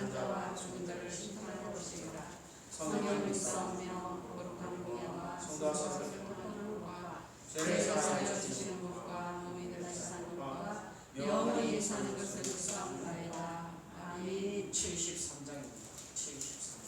산 자와 죽은 자를 심판할 것이라. 성령을 믿사오며 거룩한 공예와 성도와 설교하는 것과 죄를 사하여 지시는 것과 너희들 다시 사는 것과 영원히 사는 것을 믿사옵나이다. 아멘. 73장입니다. 73장.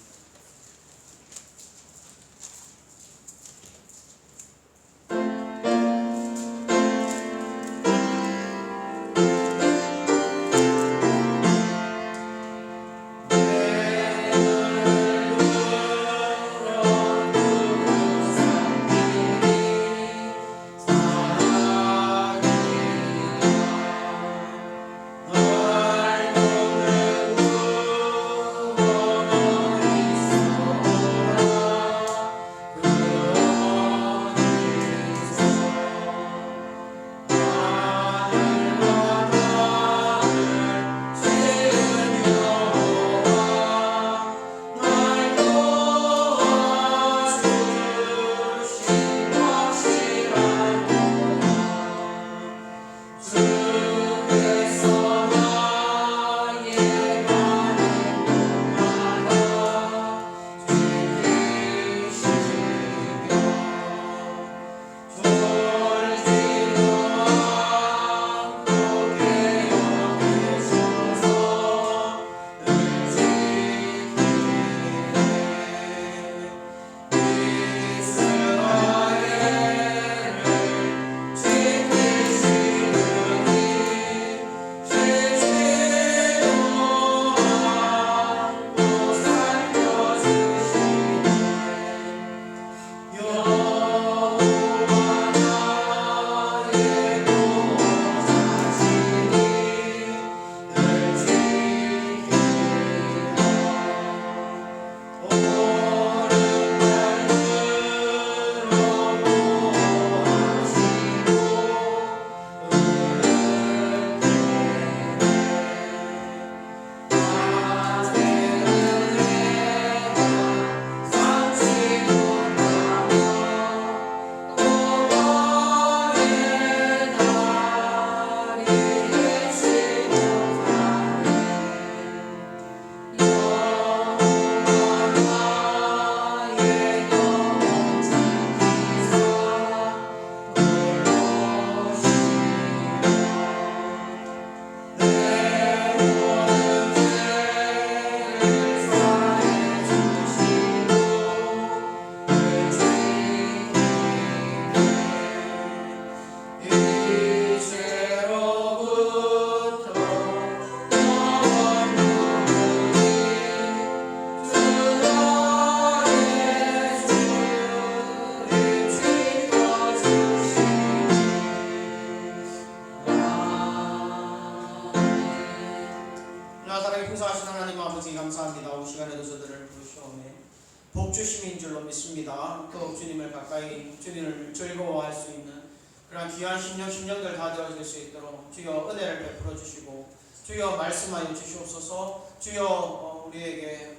복주심인 줄로 믿습니다. 더욱 주님을 가까이, 주님을 즐거워할 수 있는 그런 귀한 심령들 다 되어질 수 있도록 주여 은혜를 베풀어 주시고 주여 말씀하여 주시옵소서. 주여 우리에게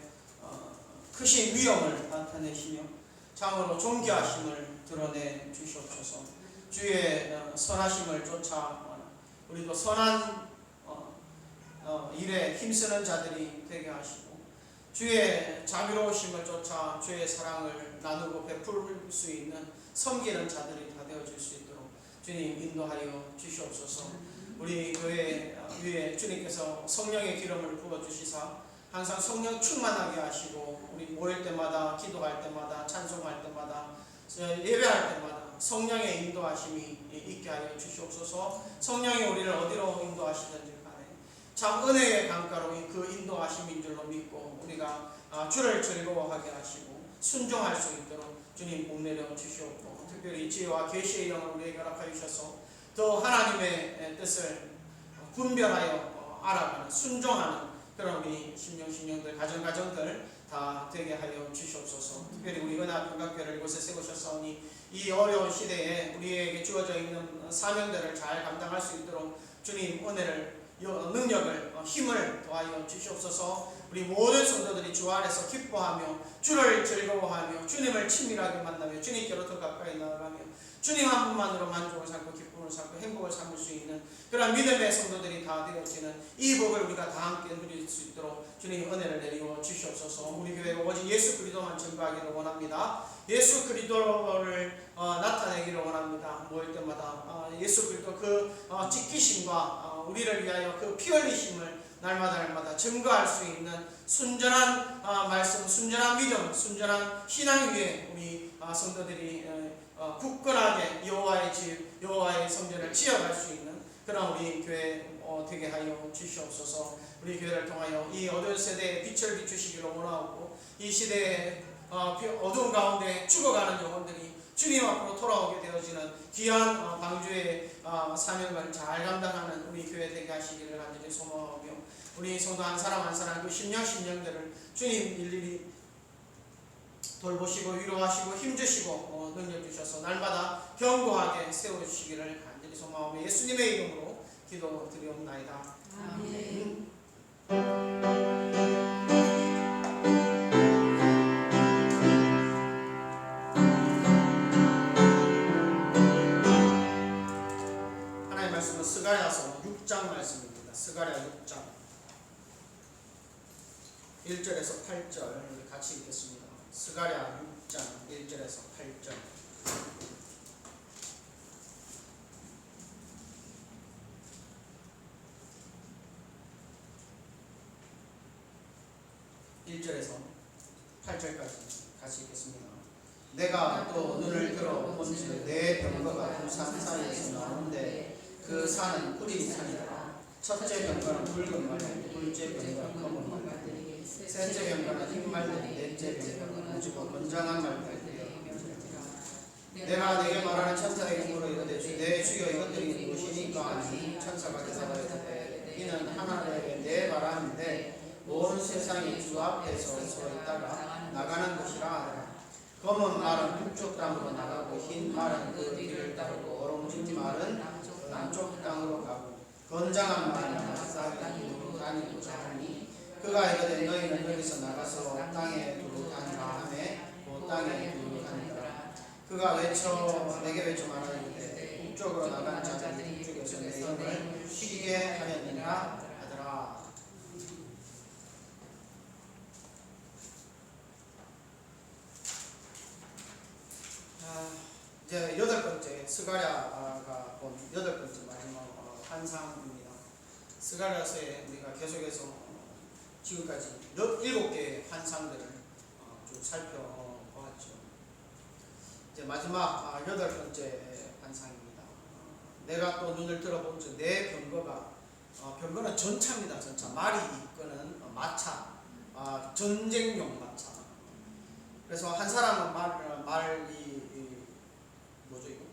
크신 위엄을 나타내시며 참으로 존귀하심을 드러내 주시옵소서. 주의 선하심을 쫓아 우리도 선한 일에 힘쓰는 자들이 되게 하시고 주의 자비로우심을 쫓아 주의 사랑을 나누고 베풀 수 있는 섬기는 자들이 다 되어질 수 있도록 주님 인도하여 주시옵소서. 우리 교회 위에 주님께서 성령의 기름을 부어주시사 항상 성령 충만하게 하시고 우리 모일 때마다 기도할 때마다 찬송할 때마다 예배할 때마다 성령의 인도하심이 있게 하여 주시옵소서. 성령이 우리를 어디로 인도하시든지 참 은혜의 강가로 그 인도하심인 줄로 믿고 우리가 주를 즐거워하게 하시고 순종할 수 있도록 주님 복내려 주시옵고 특별히 지혜와 계시의 영을 우리에게 허락하여 주셔서 더 하나님의 뜻을 분별하여 알아가는 순종하는 그런 우리 심령들 가정들 다 되게 하여 주시옵소서. 특별히 우리 은하평강교회를 이곳에 세우셨사오니 이 어려운 시대에 우리에게 주어져 있는 사명들을 잘 감당할 수 있도록 주님 은혜를 능력을 힘을 더하여 주시옵소서. 우리 모든 성도들이 주 안에서 기뻐하며 주를 즐거워하며 주님을 친밀하게 만나며 주님께로 더 가까이 나아가며 주님 한 분만으로 만족을 삼고 기쁨을 삼고 행복을 삼을 수 있는 그런 믿음의 성도들이 다 되어지는 이 복을 우리가 다 함께 누릴 수 있도록 주님 은혜를 내리고 주시옵소서. 우리 교회가 오직 예수 그리스도만 증거하기를 원합니다. 예수 그리스도를 나타내기를 원합니다. 모일 때마다 예수 그리스도 그 찢기심과 우리를 위하여 그 피 흘리심을 날마다 증거할 수 있는 순전한 말씀, 순전한 믿음, 순전한 신앙 위에 우리 성도들이 굳건하게 여호와의 집, 여호와의 성전을 지어갈 수 있는 그런 우리 교회 되게 하여 주시옵소서. 우리 교회를 통하여 이 어두운 세대에 빛을 비추시기를 원하고 이 시대의 어두운 가운데 죽어가는 영혼들이 주님 앞으로 돌아오게 되어지는 귀한 방주의 사명을 잘 감당하는 우리 교회 되게 하시기를 간절히 소망하며 우리 성도 한 사람 한 사람 그 심령들을 주님 일일이 돌보시고 위로하시고 힘주시고 능력 주셔서 날마다 견고하게 세워주시기를 간절히 소망하며 예수님의 이름으로 기도드리옵나이다. 아멘. 하나님의 말씀은 스가랴서 6장 말씀입니다. 스가랴 6장 1절에서 8절 같이 읽겠습니다. 스가랴 6장 1절에서 8절. (1절에서) 8절까지 같이 읽겠습니다. 내가 또 눈을 들어 본즉 내 병거가 두 산 사이에서 나오는데 그 산은 푸린 산이라. 첫째 병거는 붉은 말들, 둘째 병거는 검은 말들, 셋째 병거는 흰 말들, 넷째 병거는 우주고 건장한 말들. 내가 내게 말하는 천사에게 물어 이르되 내 주여 이것들이 무엇이니까 하니 천사가 대답하여 이르되 이는 하나님의 내 바람인데 온 세상이 주 앞에서 서 있다가 나가는 것이라 하더라. 검은 말은 북쪽 땅으로 나가고 흰 말은 그 뒤를 따르고 어롱진 말은 남쪽 땅으로 가고 건장한 말은 땅에 다니고자 하니 그가 이르되 너희는 여기서 나가서 땅에 두루 다니라 하매 그 땅에 두루 다니더라. 그가 내게 외쳐 말하되 북쪽으로 나가는 자들이 북쪽에서 내 영을 쉬게 하였느니라 하더라. 이제 여덟 번째 스가랴가 본 여덟 번째 마지막 환상입니다. 스가랴서에 우리가 계속해서 지금까지 7개의 환상들을 쭉 살펴보았죠. 이제 마지막 여덟 번째 환상입니다. 내가 또 눈을 들어본즉 내 병거는 전차입니다. 전차 말이 이끄는 마차, 전쟁용 마차. 그래서 한 사람은 말이 뭐죠 이거?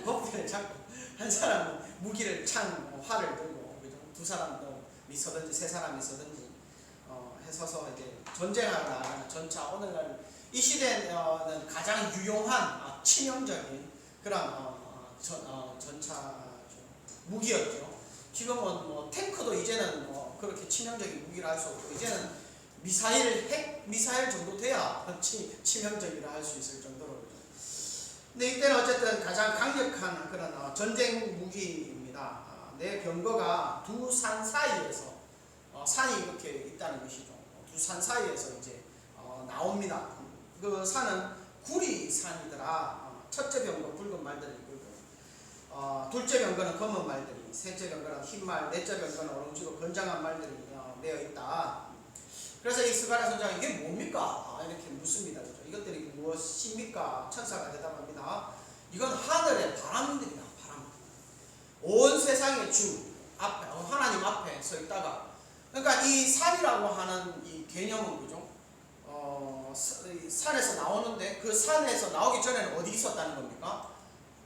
고삐를 잡고 한 사람은 무기를 활을 들고 두 사람도 있어든지 세 사람이 있어든지 해서서 이제 전쟁하러 나가는 전차. 오늘날 이 시대는 가장 유용한 치명적인 그런 전차 무기였죠. 지금은 뭐 탱크도 이제는 뭐 그렇게 치명적인 무기를 할 수 없고 이제는 핵 미사일 정도 돼야 치명적이라 할 수 있을 정도로. 근데 이때는 어쨌든 가장 강력한 그런 전쟁 무기입니다. 내 병거가 두 산 사이에서 산이 이렇게 있다는 것이죠. 두 산 사이에서 이제 나옵니다. 그 산은 구리산이더라. 첫째 병거 붉은 말들이 있고, 둘째 병거는 검은 말들이, 셋째 병거는 흰 말, 넷째 병거는 오롱지로 건장한 말들이 되어 있다. 그래서 이 스가랴 선지자가 이게 뭡니까? 이렇게 묻습니다. 그렇죠? 이것들이 무엇입니까? 천사가 대답합니다. 이건 하늘의 바람들이다. 바람. 온 세상의 주 앞에, 하나님 앞에 서 있다가, 그러니까 이 산이라고 하는 이 개념은 그죠? 산에서 나오는데 그 산에서 나오기 전에는 어디 있었다는 겁니까?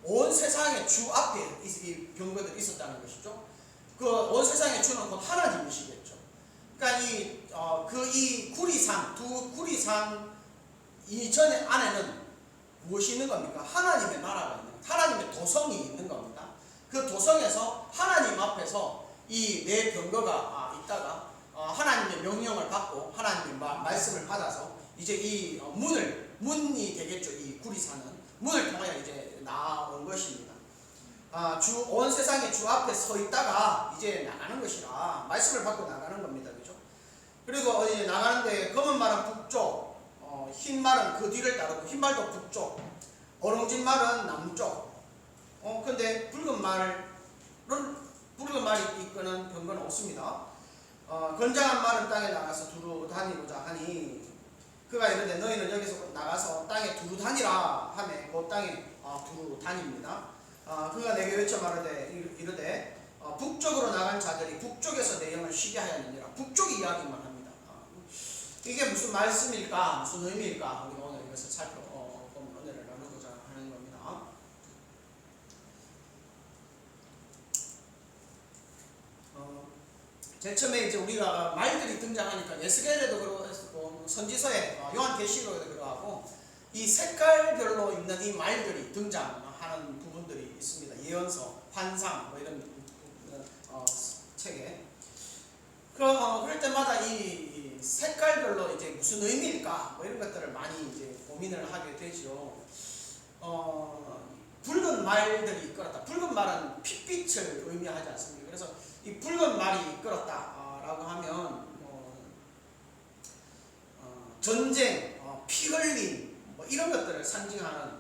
온 세상의 주 앞에 이 병거들이 있었다는 것이죠. 그 온 세상의 주는 곧 하나님이시겠죠. 그러니까 이 구리산, 두 구리산 이전에 안에는 무엇이 있는 겁니까? 하나님의 나라가 있는, 하나님의 도성이 있는 겁니다. 그 도성에서 하나님 앞에서 이 내 병거가 있다가 하나님의 명령을 받고 하나님의 말씀을 받아서 이제 이 문이 되겠죠. 이 구리산은 문을 통하여 이제 나온 것입니다. 온 세상에 주 앞에 서 있다가 이제 나가는 것이라 말씀을 받고 나가는 겁니다. 그죠? 그리고 이제 나가는데 검은 말은 북쪽, 흰 말은 그 뒤를 따르고 흰 말도 북쪽, 어롱진 말은 남쪽. 근데 붉은 말이 이끄는 병거는 없습니다. 건장한 말은 땅에 나가서 두루 다니고자 하니 그가 이르되 너희는 여기서 나가서 땅에 두루 다니라 하매 그 땅에 두루 다닙니다. 그가 내게 외쳐 이르되 북쪽으로 나간 자들이 북쪽에서 내 영을 쉬게 하였느니라. 북쪽 이야기만 합니다. 이게 무슨 말씀일까? 무슨 의미일까? 우리가 오늘 이것을 살펴보면 은혜를 나누고자 하는 겁니다. 제일 처음에 이제 우리가 말들이 등장하니까 에스겔에도 그러고 선지서에 요한계시록에도 그러하고 이 색깔별로 있는 이 말들이 등장하는 부분들이 있습니다. 예언서, 환상 뭐 이런 책에 그럴 때마다 이 색깔별로 이제 무슨 의미일까 뭐 이런 것들을 많이 이제 고민을 하게 되죠. 붉은 말들이 이끌었다. 붉은 말은 핏빛을 의미하지 않습니까? 그래서 이 붉은 말이 이끌었다라고 하면 전쟁, 피 흘림 뭐 이런 것들을 상징하는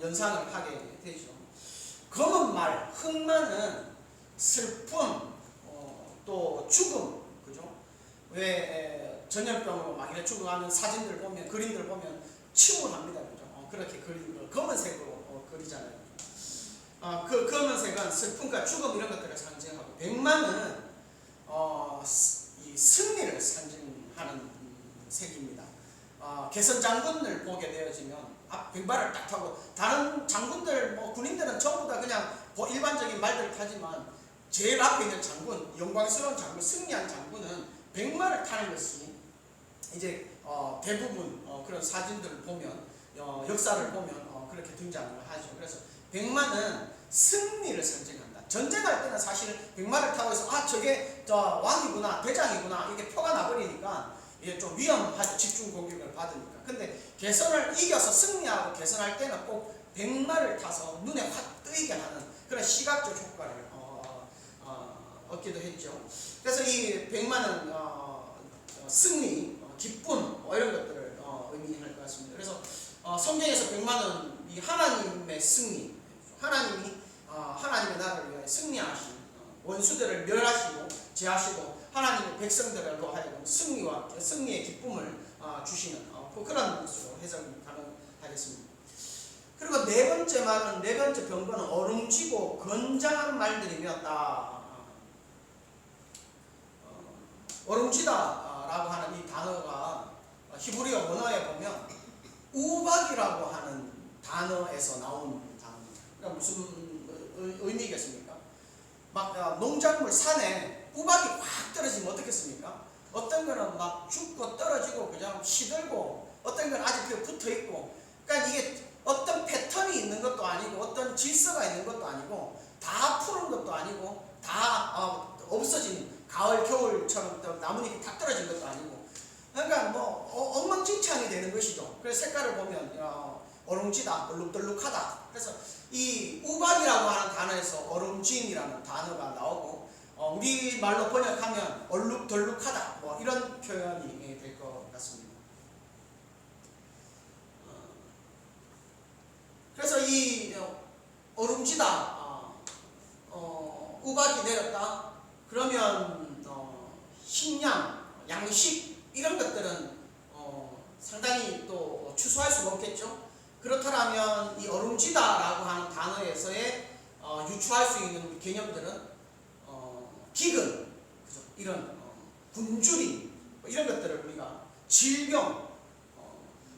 연상을 하게 되죠. 검은 말, 흑마는 슬픔, 또 죽음, 그죠? 왜 전염병으로 막 이렇게 죽어가는 사진들 보면, 그림들 보면 침울합니다, 그죠? 그렇게 검은색으로 그리잖아요. 그 검은색은 슬픔과 죽음 이런 것들을 상징하고, 백마는 이 승리를 상징하는 색입니다. 개선 장군을 보게 되어지면 백마를 딱 타고, 다른 장군들 군인들은 전부 다 그냥 일반적인 말들을 타지만 제일 앞에 있는 장군, 영광스러운 장군, 승리한 장군은 백마를 타는 것이 이제 대부분 그런 사진들을 보면, 역사를 보면 그렇게 등장을 하죠. 그래서 백마는 승리를 상징한다. 전쟁할 때는 사실 백마를 타고 해서 저게 왕이구나, 대장이구나 이게 표가 나버리니까 이게 좀 위험하죠. 집중 공격을 받으니까. 근데 개선을 이겨서 승리하고 개선할 때는 꼭 백마를 타서 눈에 확 뜨이게 하는 그런 시각적 효과를 얻기도 했죠. 그래서 이 백마는 승리, 기쁨 이런 것들을 의미할 것 같습니다. 그래서 성경에서 백마는 이 하나님의 승리, 하나님의 나라를 위하여 승리하신, 원수들을 멸하시고 제하시고 하나님의 백성들로 하여금 승리의 기쁨을 주시는 그런 것으로 해석이 가능하겠습니다. 그리고 네 번째 병거는 어룽지고 건장한 말들이었다. 어룽지다라고 하는 이 단어가 히브리어 원어에 보면 우박이라고 하는 단어에서 나온 단어입니다. 그러니까 무슨 의미겠습니까? 막 농작물 산에 우박이 확 떨어지면 어떻겠습니까? 어떤 거는 막 죽고 떨어지고 그냥 시들고, 어떤 건 아직 붙어 있고, 그러니까 이게 어떤 패턴이 있는 것도 아니고 어떤 질서가 있는 것도 아니고 다 푸는 것도 아니고 다 없어진 가을 겨울처럼 나뭇잎이 다 떨어진 것도 아니고, 그러니까 엉망진창이 되는 것이죠. 그래서 색깔을 보면 어룽지다, 얼룩덜룩하다. 그래서 이 우박이라고 하는 단어에서 어룽진이라는 단어가 나오고, 우리 말로 번역하면 얼룩덜룩하다 이런 표현이 될 것 같습니다. 그래서 이 어룽지다, 우박이 내렸다 그러면 식량, 양식 이런 것들은 상당히 또 추수할 수가 없겠죠. 그렇다면 이 어룽지다라고 하는 단어에서의 유추할 수 있는 개념들은 기근, 그죠? 이런 굶주림 이런 것들을 우리가 질병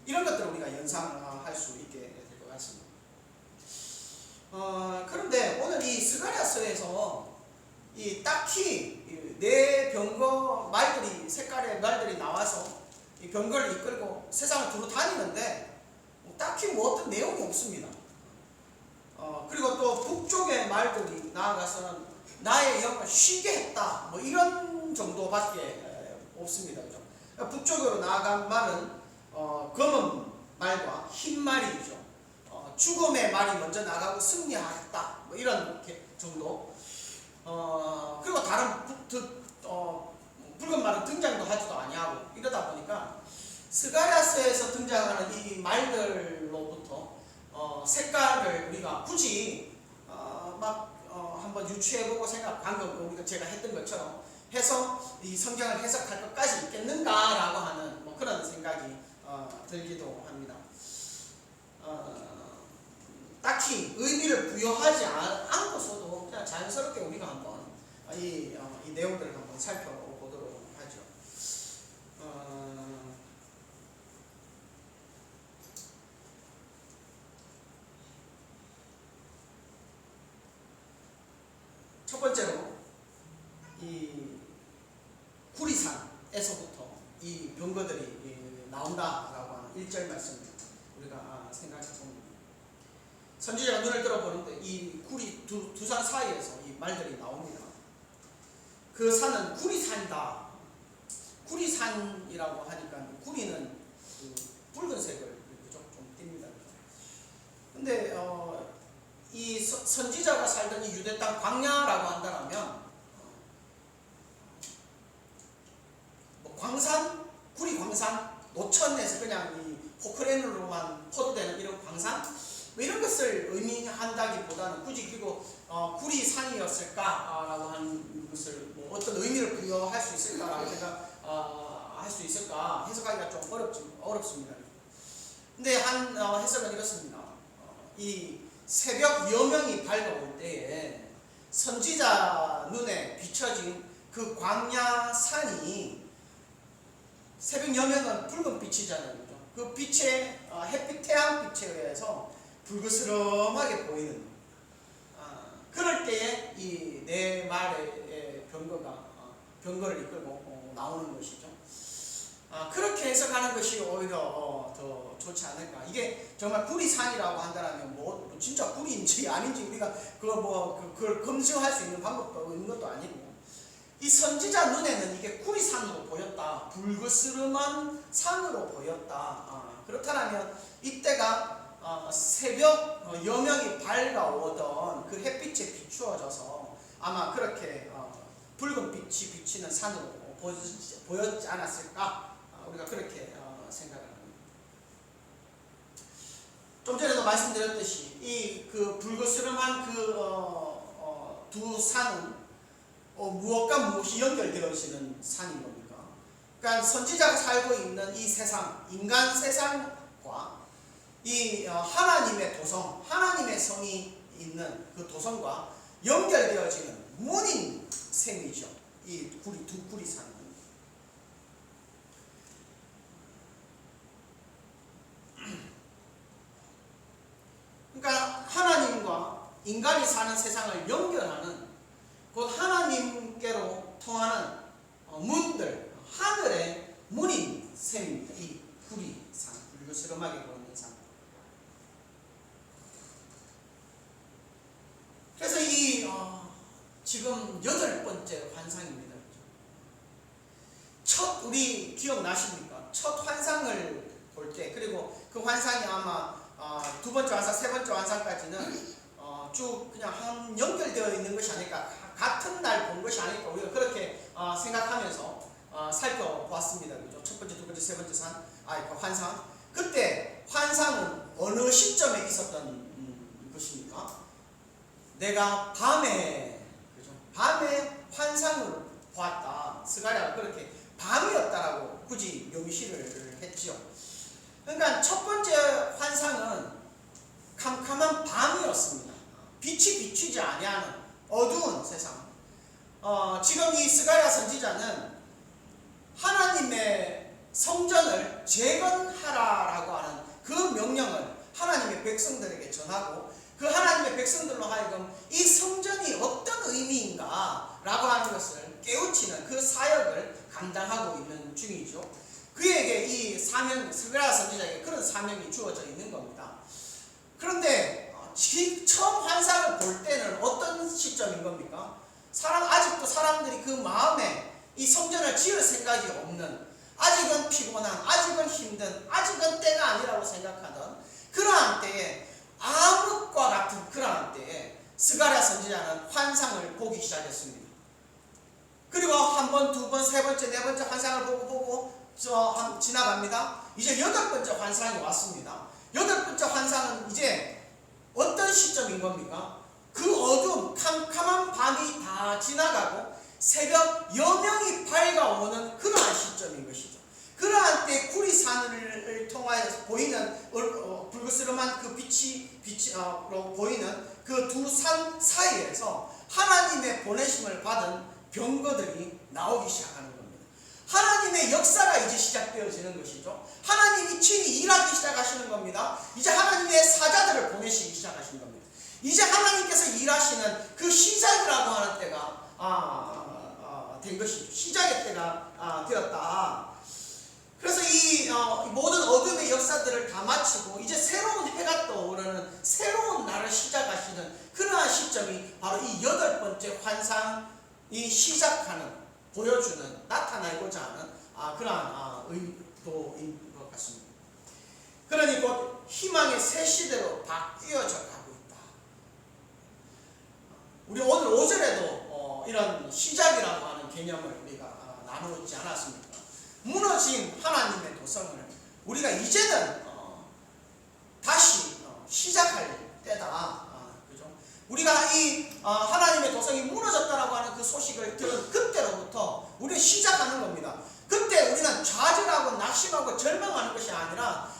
이런 것들을 우리가 연상할 수 있게 될 것 같습니다. 그런데 오늘 이 스가랴서에서 이 딱히 네 병거 말들이, 색깔의 말들이 나와서 이 병거를 이끌고 세상을 두루 다니는데 딱히 어떤 내용이 없습니다. 그리고 또 북쪽의 말들이 나아가서는 나의 영을 쉬게 했다 이런 정도밖에 없습니다. 그죠? 북쪽으로 나아간 말은 검은 말과 흰 말이죠. 죽음의 말이 먼저 나가고 승리하였다. 뭐 이런 정도. 그리고 다른 붉은 말은 등장도 하지도 아니하고 이러다 보니까 스가랴서에서 등장하는 이 말들로부터 색깔을 우리가 굳이 한번 유추해보고 방금 우리가 제가 했던 것처럼 해서 이 성경을 해석할 것까지 있겠는가라고 하는 뭐 그런 생각이 들기도 합니다. 딱히 의미를 부여하지 않고서도 그냥 자연스럽게 우리가 한번 이 내용들을 한번 살펴보도록 하죠. 첫 번째로 이 구리산에서부터 이 병거들이 나온다라고 하는 1절 말씀 우리가 생각해 봅니다. 선지자가 눈을 들어보는데 이 구리 두 산 사이에서 이 말들이 나옵니다. 그 산은 구리산이다. 구리산이라고 하니까 구리는 그 붉은색을 그죠? 좀 띱니다. 근데 이 선지자가 살던 이 유대 땅 광야라고 한다면 뭐 광산, 구리 광산, 노천에서 그냥 이 포크레인으로만 포도되는 이런 광산 뭐 이런 것을 의미한다기보다는 굳이 그리고 구리산이었을까라고 하는 것을 뭐 어떤 의미를 부여할 수 있을까라고 할 수 있을까 해석하기가 좀 어렵습니다. 근데 한 해석은 이렇습니다. 이 새벽 여명이 밝아올 때에 선지자 눈에 비춰진 그 광야산이 새벽 여명은 붉은 빛이잖아요. 그 빛의 햇빛 태양빛에 의해서 불그스름하게 보이는 그럴 때에 이 내 말의 병거를 이끌고 나오는 것이죠. 그렇게 해석하는 것이 오히려 더 좋지 않을까. 이게 정말 구리산이라고 한다면 뭐 진짜 구리인지 아닌지 우리가 그걸 검증할 수 있는 방법도 있는 것도 아니고 이 선지자 눈에는 이게 구리산으로 보였다. 불그스름한 산으로 보였다. 그렇다면 이때가 새벽 여명이 밝아오던 그 햇빛에 비추어져서 아마 그렇게 붉은 빛이 비치는 산으로 보였지 않았을까? 우리가 그렇게 생각을 합니다. 좀 전에도 말씀드렸듯이 이 그 불그스름한 두 산은 무엇과 무엇이 연결되어지는 산인 겁니까? 그러니까 선지자가 살고 있는 이 세상, 인간 세상과 이 하나님의 도성, 하나님의 성이 있는 그 도성과 연결되어지는 문인 셈이죠. 이 두 구리산은. 그러니까 하나님과 인간이 사는 세상을 연결하는 곧 하나님께로 통하는 문들, 하늘의 문인 셈입니다. 이 구리산, 불그스름하게 보이는 산. 그래서 이 지금 8번째 환상입니다. 첫 우리 기억나십니까? 첫 환상을 볼 때 그리고 그 환상이 아마 두 번째 환상, 세 번째 환상까지는 쭉 그냥 연결되어 있는 것이 아닐까, 같은 날 본 것이 아닐까 우리가 그렇게 생각하면서 살펴보았습니다. 그죠? 첫 번째, 두 번째, 세 번째 그 환상. 그때 환상은 어느 시점에 있었던 것입니까? 내가 밤에 환상을 보았다. 스가랴가 그렇게 밤이었다라고 굳이 명시를 했지요. 그러니까 첫 번째 환상은 캄캄한 밤이었습니다. 빛이 비추지 아니하는 어두운 세상. 지금 이 스가랴 선지자는 하나님의 성전을 재건하라라고 하는 그 명령을 하나님의 백성들에게 전하고 그 하나님의 백성들로 하여금 이 성전이 어떤 의미인가 라고 하는 것을 깨우치는 그 사역을 감당하고 있는 중이죠. 그에게 이 사명, 스가랴 선지자에게 그런 사명이 주어져 있는 겁니다. 그런데 처음 환상을 볼 때는 어떤 시점인 겁니까? 아직도 사람들이 그 마음에 이 성전을 지을 생각이 없는, 아직은 피곤한, 아직은 힘든, 아직은 때가 아니라고 생각하던 그러한 때에 암흑과 같은 그러한 때에 스가랴 선지자는 환상을 보기 시작했습니다. 그리고 한 번, 두 번, 세 번째, 네 번째 환상을 보고 지나갑니다. 이제 여덟 번째 환상이 왔습니다. 여덟 번째 환상은 이제 어떤 시점인 겁니까? 그 어두움, 캄캄한 밤이 다 지나가고 새벽 여명이 밝아오는 그러한 시점인 것이죠. 그러한 때 구리산을 통하여서 보이는 불그스름한 그 빛으로 보이는 그 두 산 사이에서 하나님의 보내심을 받은 병거들이 나오기 시작하는 겁니다. 하나님의 역사가 이제 시작되어지는 것이죠. 하나님이 친히 일하기 시작하시는 겁니다. 이제 하나님의 사자들을 보내시기 시작하신 겁니다. 이제 하나님께서 일하시는 그 시작이라고 하는 때가 된 것이죠. 시작의 때가 되었다. 그래서 이 모든 어둠의 역사들을 다 마치고 이제 새로운 해가 떠오르는 새로운 날을 시작하시는 그러한 시점이 바로 이 여덟 번째 환상이 시작하는, 보여주는, 나타나고자 하는 그러한 의도인 것 같습니다. 그러니 곧 희망의 새 시대로 바뀌어져 가고 있다. 우리 오늘 5절에도 이런 시작이라고 하는 개념을 우리가 나누지 않았습니까? 무너진 하나님의 도성을 우리가 이제는 다시 시작할 때다. 그죠? 우리가 이 하나님의 도성이 무너졌다라고 하는 그 소식을 들은 그때로부터 우리는 시작하는 겁니다. 그때 우리는 좌절하고 낙심하고 절망하는 것이 아니라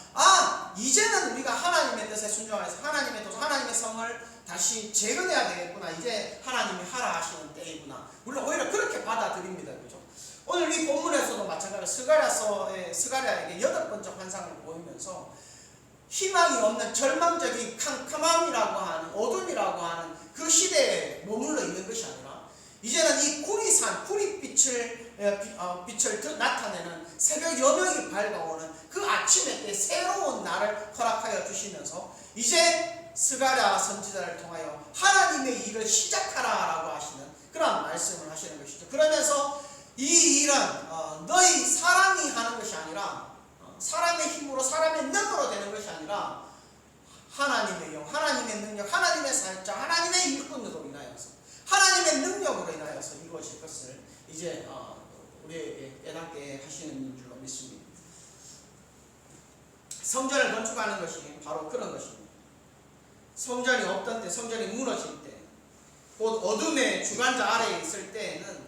이제는 우리가 하나님의 뜻에 순종해서 하나님의 도성, 하나님의 성을 다시 재건해야 되겠구나. 이제 하나님이 하라 하시는 때이구나. 물론 오히려 그렇게 받아들입니다. 그죠? 오늘 이 본문에서도 마찬가지로 스가랴에게 여덟 번째 환상을 보이면서 희망이 없는 절망적인 캄캄함이라고 하는, 어둠이라고 하는 그 시대에 머물러 있는 것이 아니라 이제는 이 구리산, 구릿빛을 나타내는 새벽 여명이 밝아오는 그 아침의 때 새로운 날을 허락하여 주시면서 이제 스가랴 선지자를 통하여 하나님의 일을 시작하라라고 하시는 그런 말씀을 하시는 것이죠. 그러면서 이 일은 너희 사람이 하는 것이 아니라 사람의 힘으로, 사람의 능으로 되는 것이 아니라 하나님의 영, 하나님의 능력, 하나님의 살자, 하나님의 일꾼으로 인하여서, 하나님의 능력으로 인하여서 이루어질 것을 이제 우리에게 깨닫게 하시는 줄로 믿습니다. 성전을 건축하는 것이 바로 그런 것입니다. 성전이 없던 때, 성전이 무너질 때, 곧 어둠의 주관자 아래에 있을 때에는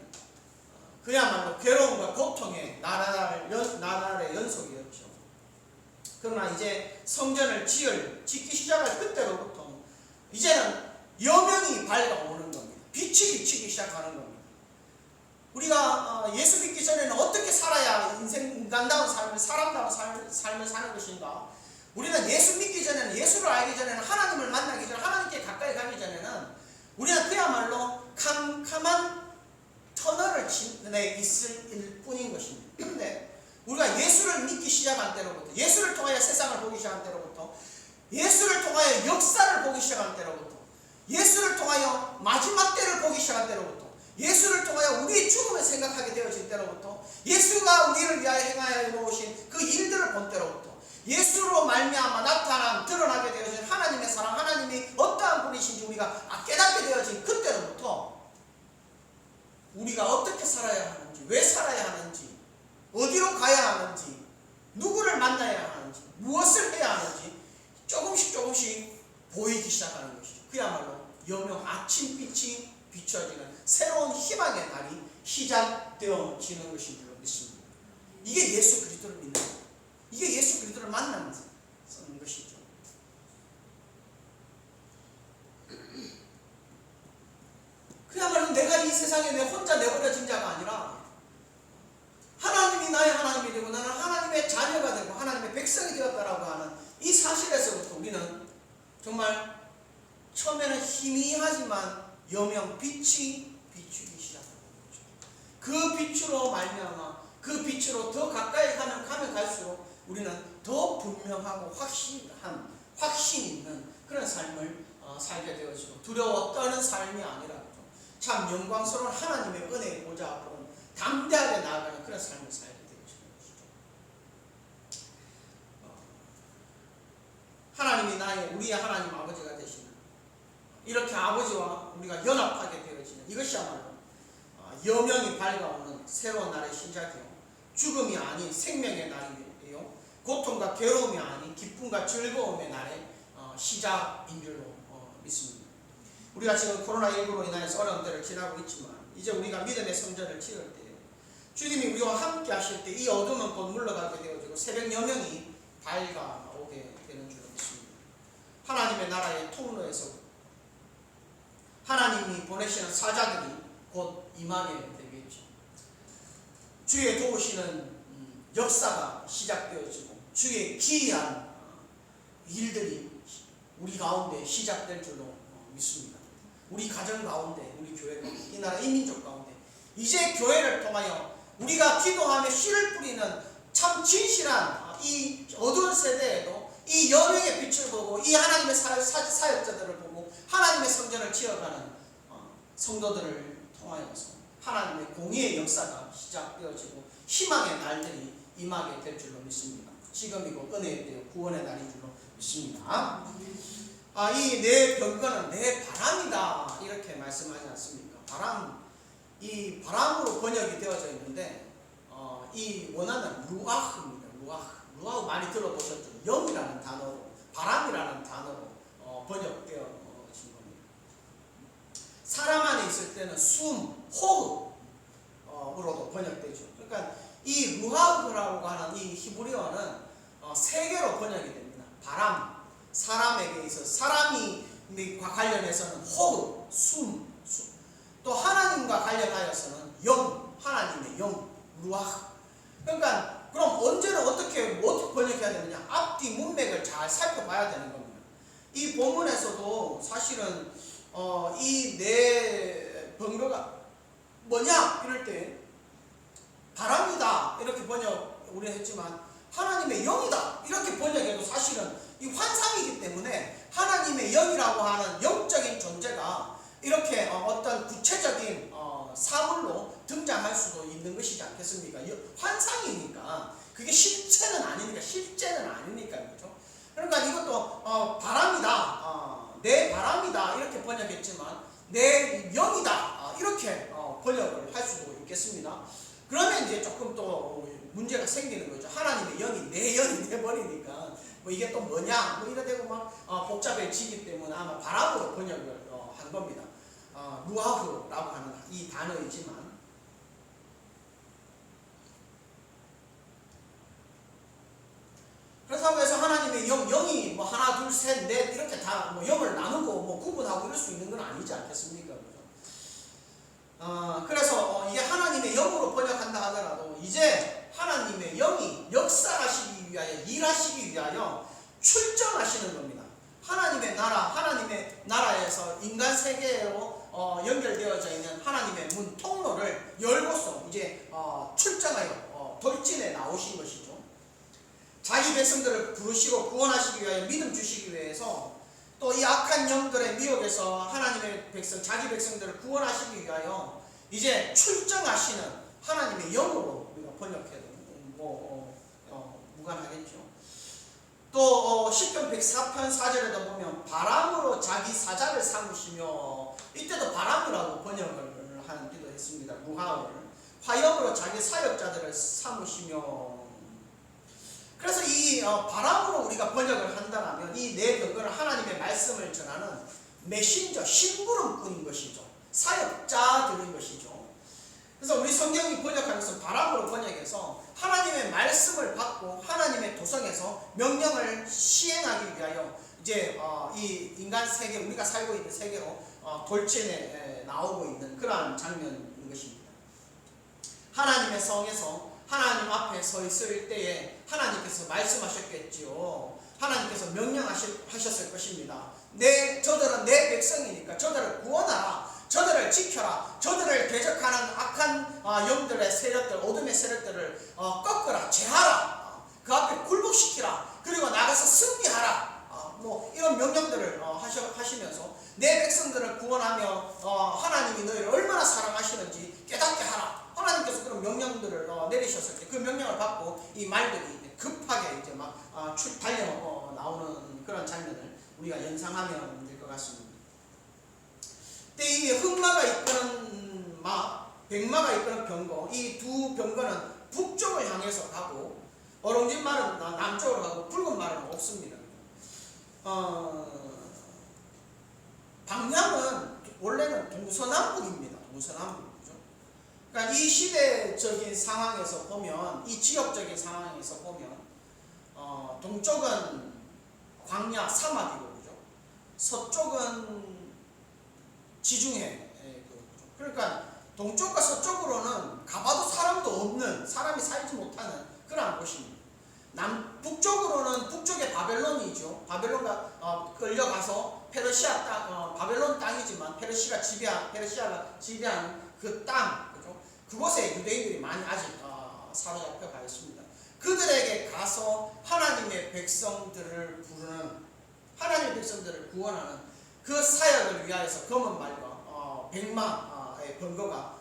그야말로 괴로움과 고통의 나날의 연속이었죠. 그러나 이제 성전을 짓기 시작할 그때로부터 이제는 여명이 밝아오는 겁니다. 빛이 비치기 시작하는 겁니다. 우리가 예수 믿기 전에는 어떻게 살아야 인간다운 삶을, 사람다운 삶을 사는 것인가? 우리는 예수 믿기 전에는, 예수를 알기 전에는, 하나님을 만나기 전에, 하나님께 가까이 가기 전에는 우리는 그야말로 캄캄한 터널을 지내 있을 뿐인 것입니다. 그런데 우리가 예수를 믿기 시작한 때로부터, 예수를 통하여 세상을 보기 시작한 때로부터, 예수를 통하여 역사를 보기 시작한 때로부터, 예수를 통하여 마지막 때를 보기 시작한 때로부터, 예수를 통하여 우리의 죽음을 생각하게 되어질 때로부터, 예수가 우리를 위하여 행하여 놓으신 그 일들을 본 때로부터, 예수로 말미암아 나타난, 드러나게 되어진 하나님의 사랑, 하나님이 어떠한 분이신지 우리가 깨닫게 되어진 그때로부터 우리가 어떻게 살아야 하는지, 왜 살아야 하는지, 어디로 가야 하는지, 누구를 만나야 하는지, 무엇을 해야 하는지 조금씩 보이기 시작하는 것이죠. 그야말로 여명 아침빛이 비춰지는 새로운 희망의 날이 시작되어지는 것인 줄로 믿습니다. 이게 예수 그리스도를 믿는 것, 이게 예수 그리스도를 만나는 것이죠. 그야말로 내가 이 세상에 내 혼자 내버려진 자가 아니라 하나님이 나의 하나님이 되고 나는 하나님의 자녀가 되고 하나님의 백성이 되었다라고 하는 이 사실에서부터 우리는 정말 처음에는 희미하지만 여명 빛이 비추기 시작하는 거죠. 그 빛으로 말미암아 그 빛으로 더 가까이 가면 갈수록 우리는 더 분명하고 확신 있는 그런 삶을 살게 되어지고 두려워 떠는 삶이 아니라 참 영광스러운 하나님의 은혜의 보좌 앞으로 담대하게 나아가는 그런 삶을 살게 되어지는 것이죠. 하나님이 나의 우리의 하나님 아버지가 되시는, 이렇게 아버지와 우리가 연합하게 되어지는 이것이야말로 여명이 밝아오는 새로운 날의 시작이요, 죽음이 아닌 생명의 날이요, 고통과 괴로움이 아닌 기쁨과 즐거움의 날의 시작인 줄로 믿습니다. 우리가 지금 코로나19로 인하여서 어려운 때를 지나고 있지만 이제 우리가 믿음의 성전을 지을 때 주님이 우리와 함께 하실 때 이 어둠은 곧 물러가게 되어지고 새벽 여명이 밝아오게 되는 줄로 믿습니다. 하나님의 나라의 통로에서 하나님이 보내시는 사자들이 곧 임하게 되겠죠. 주의 도우시는 역사가 시작되어지고 주의 기이한 일들이 우리 가운데 시작될 줄로 믿습니다. 우리 가정 가운데, 우리 교회 가운데, 이 나라 이민족 가운데 이제 교회를 통하여 우리가 기도하며 씨를 뿌리는 참 진실한 이 어두운 세대에도 이 여명의 빛을 보고 이 하나님의 사역자들을 보고 하나님의 성전을 지어가는 성도들을 통하여서 하나님의 공의의 역사가 시작되어지고 희망의 날들이 임하게 될 줄로 믿습니다. 지금이고 은혜의 때요 구원의 날인 줄로 믿습니다. 이 내 병거는 내 바람이다 이렇게 말씀하지 않습니까? 바람, 이 바람으로 번역이 되어져 있는데 이 원어는 루아흐입니다. 루아흐 많이 들어보셨죠? 영이라는 단어로, 바람이라는 단어로 번역되어진 겁니다. 사람 안에 있을 때는 숨, 호흡으로도 번역되죠. 그러니까 이 루아흐라고 하는 이 히브리어는 세 개로 번역이 됩니다. 바람, 사람에게 있어서 사람과 관련해서는 호흡, 숨, 또 하나님과 관련하여서는 영, 하나님의 영, 루아흐. 그러니까 그럼 언제는 어떻게 번역해야 되느냐? 앞뒤 문맥을 잘 살펴봐야 되는 겁니다. 이 본문에서도 사실은 이 내 번거가 뭐냐 이럴 때 바람이다 이렇게 번역 우리는 했지만 하나님의 영이다 이렇게 번역해도 사실은 이 환상이기 때문에 하나님의 영이라고 하는 영적인 존재가 이렇게 어떤 구체적인 사물로 등장할 수도 있는 것이지 않겠습니까? 환상이니까 그게 실체는 아니니까 그렇죠? 그러니까 이것도 바람이다, 내 바람이다 이렇게 번역했지만 내 영이다 이렇게 번역을 할 수도 있겠습니다. 그러면 이제 조금 또 문제가 생기는 거죠. 하나님의 영이 내 영이 돼버리니까 뭐 이게 또 뭐냐 뭐 이러되고 막 복잡해지기 때문에 아마 바람으로 번역을 한 겁니다. 루아흐라고 하는 이 단어이지만 그렇다고 해서 하나님의 영이 뭐 하나 둘 셋 넷 이렇게 다 뭐 영을 나누고 뭐 구분하고 이럴 수 있는 건 아니지 않겠습니까? 그래서 이게 하나님의 영으로 번역한다 하더라도 이제 하나님의 영이 역사하시기 위하여 일하시기 위하여 출정하시는 겁니다. 하나님의 나라에서 인간 세계로 연결되어져 있는 하나님의 문 통로를 열고서 이제 출정하여 돌진해 나오신 것이죠. 자기 백성들을 부르시고 구원하시기 위하여 믿음 주시기 위해서 또 이 악한 영들의 미혹에서 하나님의 백성, 자기 백성들을 구원하시기 위하여 이제 출정하시는 하나님의 영으로 우리가 번역해도 무관하겠죠. 또 시편 104편 4절에도 보면 바람으로 자기 사자를 삼으시며 이때도 바람이라고 번역을 하기도 했습니다. 루하를 화염으로 자기 사역자들을 삼으시며 그래서 이 바람으로 우리가 번역을 한다면 이 내 병거는 하나님의 말씀을 전하는 메신저, 심부름꾼인 것이죠. 사역자들인 것이죠. 그래서 우리 성경이 번역하는 것은 바람으로 번역해서 하나님의 말씀을 받고 하나님의 도성에서 명령을 시행하기 위하여 이제 이 인간 세계, 우리가 살고 있는 세계로 돌진해 나오고 있는 그러한 장면인 것입니다. 하나님의 성에서 하나님 앞에 서 있을 때에 하나님께서 말씀하셨겠지요. 하나님께서 명령하셨을 것입니다. 저들은 내 백성이니까 저들을 구원하라, 저들을 지켜라, 저들을 대적하는 악한 영들의 세력들, 어둠의 세력들을 꺾어라, 제하라, 그 앞에 굴복시키라, 그리고 나가서 승리하라, 뭐 이런 명령들을 하시면서 내 백성들을 구원하며 하나님이 너희를 얼마나 사랑하시는지 깨닫게 하라. 하나님께서 그런 명령들을 내리셨을 때 그 명령을 받고 이 말들이 급하게 이제 막 달려 나오는 그런 장면을 우리가 연상하면 될 것 같습니다. 때에 흑마가 이끄는 마, 백마가 이끄는 병거, 이 두 병거는 북쪽을 향해서 가고 어롱진 말은 남쪽으로 가고 붉은 말은 없습니다. 방향은 원래는 동서남북입니다. 동서남북이죠. 그러니까 이 시대적인 상황에서 보면, 이 지역적인 상황에서 보면, 동쪽은 광야 사막이고, 그죠? 서쪽은 지중해. 그러니까 동쪽과 서쪽으로는 가봐도 사람도 없는, 사람이 살지 못하는 그러한 곳입니다. 북쪽으로는 북쪽의 바벨론이죠. 바벨론가 끌려가서 페르시아 땅, 바벨론 땅이지만 페르시아가 지배하는 그 땅, 그죠? 그곳에 유대인들이 많이 아직 사로잡혀 가 있습니다. 그들에게 가서 하나님의 백성들을 부르는, 하나님의 백성들을 구원하는 그 사역을 위하여서 검은 말과 백마의 번거가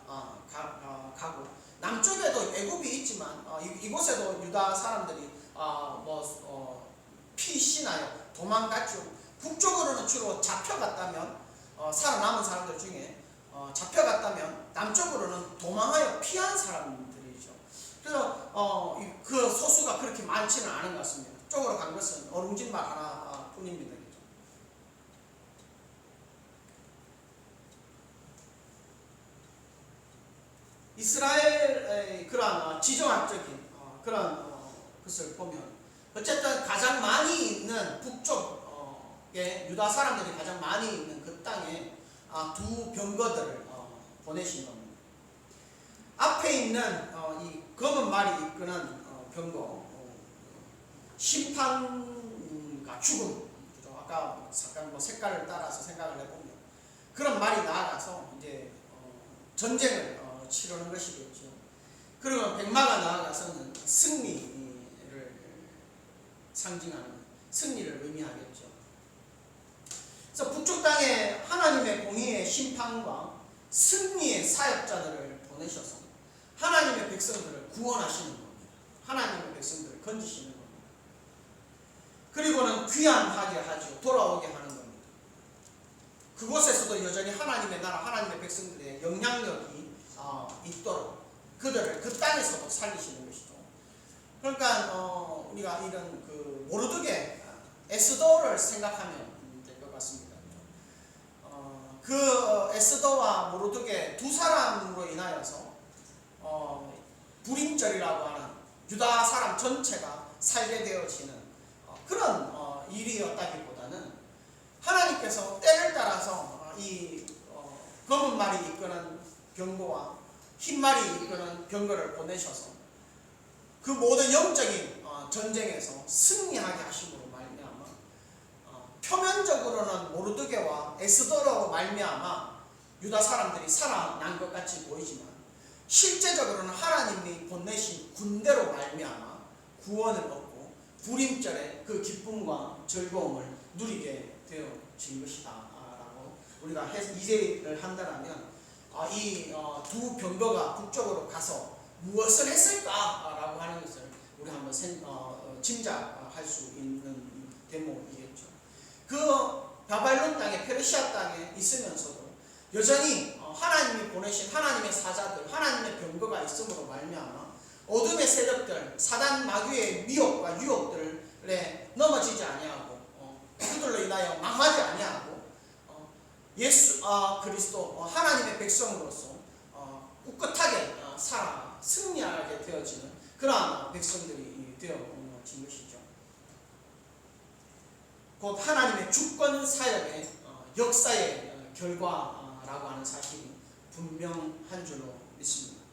가고, 남쪽에도 애굽이 있지만 이곳에도 유다 사람들이 피신하여 도망갔죠. 북쪽으로는 주로 잡혀갔다면, 살아남은 사람들 중에 잡혀갔다면, 남쪽으로는 도망하여 피한 사람들이죠. 그래서 그 소수가 그렇게 많지는 않은 것 같습니다. 쪽으로 간 것은 어룽진 말 하나 뿐입니다. 이스라엘의 그러한 지정학적인 그런 것을 보면, 어쨌든 가장 많이 있는 북쪽에 유다 사람들이 가장 많이 있는 그 땅에 두 병거들을 보내신 겁니다. 앞에 있는 이 검은 말이 이끄는 병거, 심판과 죽음, 그죠? 아까 잠깐 색깔을 따라서 생각을 해보면 그런 말이 나아가서 이제 전쟁을 치르는 것이겠죠. 그리고 백마가 나아가서는 승리를 상징하는, 승리를 의미하겠죠. 그래서 북쪽 땅에 하나님의 공의의 심판과 승리의 사역자들을 보내셔서 하나님의 백성들을 구원하시는 겁니다. 하나님의 백성들을 건지시는 겁니다. 그리고는 귀환하게 하죠. 돌아오게 하는 겁니다. 그곳에서도 여전히 하나님의 나라, 하나님의 백성들의 영향력이 있도록 그들을 그 땅에서도 살리시는 것이죠. 그러니까 우리가 이런 그 모르드게 에스더를 생각하면 될 것 같습니다. 그 에스더와 모르드게 두 사람으로 인하여서 불임절이라고 하는 유다 사람 전체가 살게 되어지는 그런 일이었다기보다는 하나님께서 때를 따라서 이 검은 말이 이끄는 병거와 흰 말이 이끄는 병거를 보내셔서 그 모든 영적인 전쟁에서 승리하게 하심으로 말미암아 표면적으로는 모르드게와 에스더로 말미암아 유다 사람들이 살아난 것 같이 보이지만 실제적으로는 하나님이 보내신 군대로 말미암아 구원을 얻고 불임절에 그 기쁨과 즐거움을 누리게 되어진 것이다 라고 우리가 이해를 한다면 이 두 병거가 북쪽으로 가서 무엇을 했을까라고 하는 것을 우리 한번 짐작할 수 있는 대목이겠죠. 그 바벨론 땅에, 페르시아 땅에 있으면서도 여전히 하나님이 보내신 하나님의 사자들, 하나님의 병거가 있음으로 말미암아 어둠의 세력들, 사단 마귀의 미혹과 유혹들에 넘어지지 아니하고 그들로 인하여 망하지 아니하고 예수 그리스도 하나님의 백성으로서 꿋꿋하게 살아 승리하게 되어지는 그러한 백성들이 되어진 것이죠. 곧 하나님의 주권 사역의 역사의 결과라고 하는 사실이 분명한 줄로 믿습니다.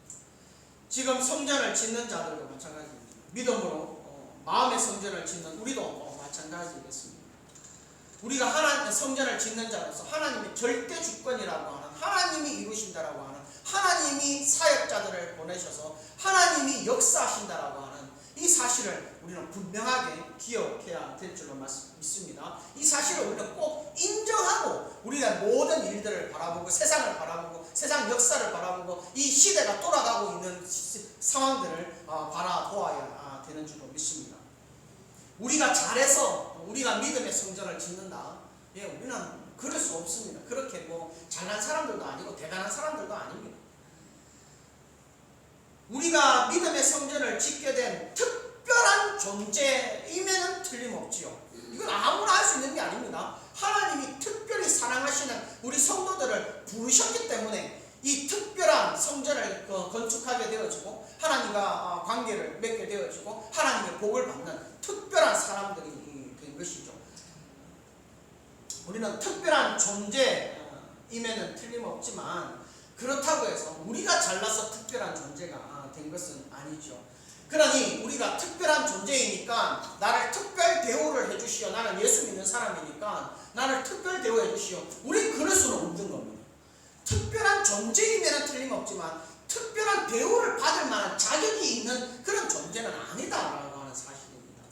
지금 성전을 짓는 자들도 마찬가지입니다. 믿음으로 마음의 성전을 짓는 우리도 마찬가지겠습니다. 우리가 하나님의 성전을 짓는 자로서 하나님의 절대 주권이라고 하는, 하나님이 이루신다라고 하는, 하나님이 사역자들을 보내셔서 하나님이 역사하신다라고 하는 이 사실을 우리는 분명하게 기억해야 될 줄로 믿습니다. 이 사실을 우리는 꼭 인정하고 우리가 모든 일들을 바라보고 세상을 바라보고 세상 역사를 바라보고 이 시대가 돌아가고 있는 상황들을 바라보아야 되는 줄로 믿습니다. 우리가 잘해서 우리가 믿음의 성전을 짓는다. 예, 우리는 그럴 수 없습니다. 그렇게 뭐 잘난 사람들도 아니고 대단한 사람들도 아닙니다. 우리가 믿음의 성전을 짓게 된 특별한 존재임에는 틀림없지요. 이건 아무나 할 수 있는 게 아닙니다. 하나님이 특별히 사랑하시는 우리 성도들을 부르셨기 때문에 이 특별한 성전을 건축하게 되어지고 하나님과 관계를 맺게 되어지고 하나님의 복을 받는 특별한 사람들이 된 것이죠. 우리는 특별한 존재임에는 틀림없지만 그렇다고 해서 우리가 잘나서 특별한 존재가 된 것은 아니죠. 그러니 우리가 특별한 존재이니까 나를 특별 대우를 해주시오. 나는 예수 믿는 사람이니까 나를 특별 대우해 주시오. 우리 그럴 수는 없는 겁니다. 특별한 존재임에는 틀림없지만 특별한 대우를 받을 만한 자격이 있는 그런 존재는 아니다라고 하는 사실입니다.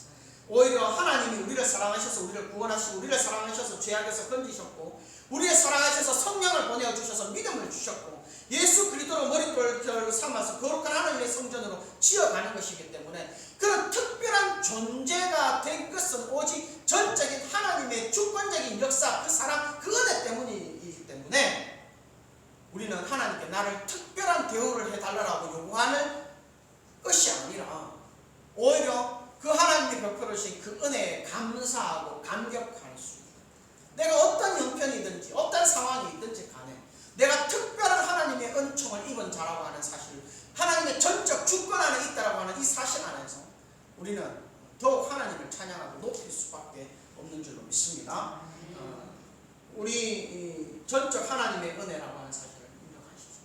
오히려 하나님이 우리를 사랑하셔서 우리를 구원하시고 우리를 사랑하셔서 죄악에서 건지셨고 우리를 사랑하셔서 성령을 보내주셔서 믿음을 주셨고 예수 그리스도로 머릿돌을 삼아서 거룩한 하나님의 성전으로 지어가는 것이기 때문에 그런 특별한 존재가 된 것은 오직 전적인 하나님의 주권적인 역사, 그 사랑, 그 은혜 때문이기 때문에 우리는 하나님께 나를 특별한 대우를 해달라고 요구하는 것이 아니라 오히려 그 하나님이 베풀어 주신 그 은혜에 감사하고 감격할 수 있다. 내가 어떤 형편이든지 어떤 상황이 있든지 간에 내가 특별한 하나님의 은총을 입은 자라고 하는 사실, 하나님의 전적 주권 안에 있다라고 하는 이 사실 안에서 우리는 더욱 하나님을 찬양하고 높일 수밖에 없는 줄로 믿습니다. 우리 전적 하나님의 은혜라고 하는 사실을 인정하십시오.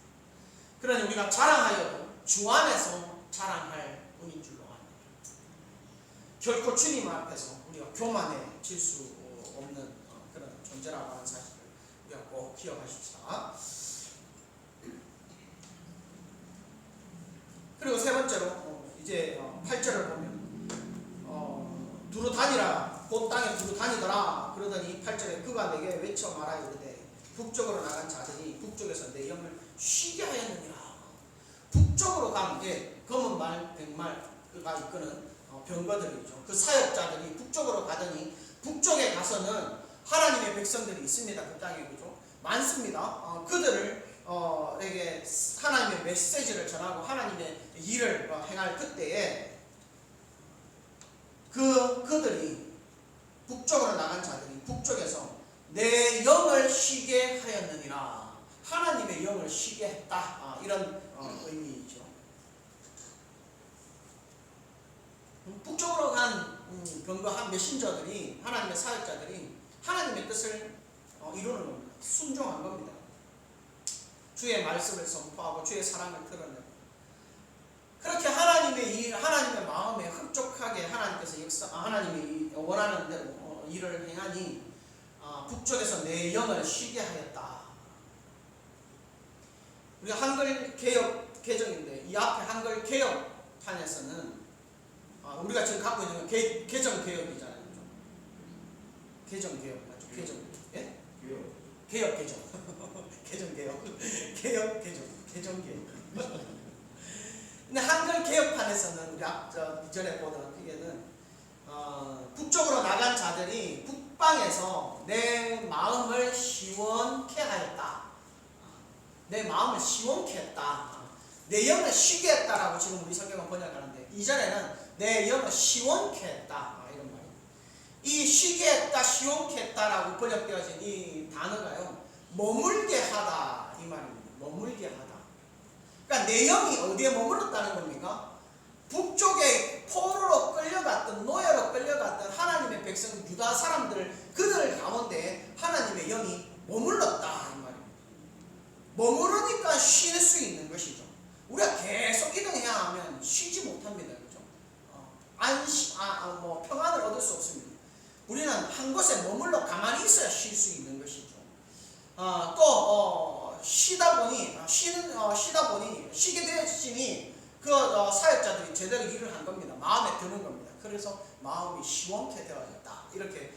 그러니 우리가 자랑하여도 주 안에서 자랑할 뿐인 줄로 압니다. 결코 주님 앞에서 우리가 교만해질 수 없는 그런 존재라고 하는 사실을 우리가 꼭 기억하십시다. 그리고 세 번째로 이제 8절을 보면 두루 다니라 곧 땅에 두루 다니더라. 그러더니 8절에 그가 내게 외쳐 말하여 이르되 북쪽으로 나간 자들이 북쪽에서 내 영을 쉬게 하였느니라. 북쪽으로 간 게 검은 말, 백말가 이끄는 병거들이죠. 그 사역자들이 북쪽으로 가더니 북쪽에 가서는 하나님의 백성들이 있습니다. 그 땅에 그죠? 많습니다. 그들에게 하나님의 메시지를 전하고 하나님의 일을 행할 그때에 그들이 북쪽으로 나간 자들이 북쪽에서 내 영을 쉬게 하였느니라. 하나님의 영을 쉬게 했다. 이런 의미이죠. 북쪽으로 간 병거한 메신저들이 하나님의 사역자들이 하나님의 뜻을 이루는 겁니다. 순종한 겁니다. 주의 말씀을 선포하고 주의 사랑을 드러내고 그렇게 하나님의 마음에 흡족하게 하나님께서 하나님이 원하는 대로 일을 행하니 북쪽에서 내 영을 쉬게 하였다. 우리가 한글 개혁 개정인데 이 앞에 한글 개혁판에서는 우리가 지금 갖고 있는 건 개정 개혁이잖아요. 개정 개혁 맞죠? 개정 예? 개혁 개정 개정 개혁 개혁 개정 개정 개혁. 근데 한글 개혁판에서는 우리 이전에 보던 그게는 북쪽으로 나간 자들이 북방에서 내 마음을 시원케 하였다. 내 마음을 시원케 했다. 내 영을 쉬게 했다라고 지금 우리 성경은 번역하는데 이전에는 내 영을 시원케 했다. 이런 말이에요. 이 쉬게 했다, 시원케 했다라고 번역되어진 이 단어가요. 머물게 하다 이 말입니다. 머물게 하다. 그러니까 내 영이 어디에 머물렀다는 겁니까? 북쪽에 포로로 끌려갔던 노예로 끌려갔던 하나님의 백성 유다 사람들 그들 가운데 하나님의 영이 머물렀다 이 말입니다. 머무르니까 쉴 수 있는 것이죠. 우리가 계속 이동해야 하면 쉬지 못합니다. 그렇죠? 평안을 얻을 수 없습니다. 우리는 한 곳에 머물러 가만히 있어야 쉴 수 있는 것이죠. 쉬다 보니 쉬게 되어지니 그 사역자들이 제대로 일을 한 겁니다. 마음에 드는 겁니다. 그래서 마음이 시원케 되어졌다. 이렇게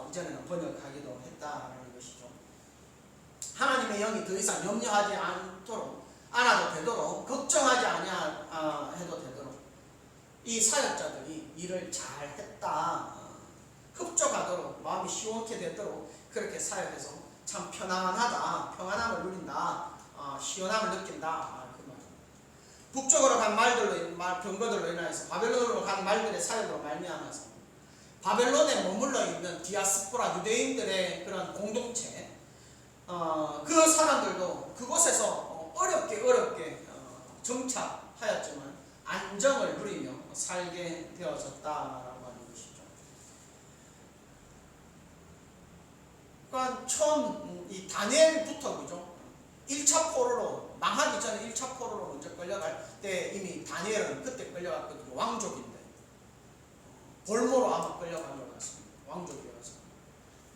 이전에는 번역하기도 했다는 것이죠. 하나님의 영이 더 이상 염려하지 않아도 되도록 걱정하지 아니해도 되도록 이 사역자들이 일을 잘 했다. 흡족하도록 마음이 시원케 되도록 그렇게 사역해서 참 편안하다. 평안함을 누린다. 시원함을 느낀다. 그 말. 북쪽으로 간 병거들로 인하여서 바벨론으로 간 말들의 사역으로 말미암아서 바벨론에 머물러 있는 디아스포라 유대인들의 그런 공동체, 그 사람들도 그곳에서 어렵게 정착하였지만 안정을 누리며 살게 되어졌다라고 하는 것이죠. 그러니까 처음 이 다니엘부터 그죠? 1차 포로로 망하기 전에 1차 포로로 먼저 끌려갈 때 이미 다니엘은 그때 끌려갔거든요. 왕족인데 볼모로 아마 끌려간 것 같습니다. 왕족이어서.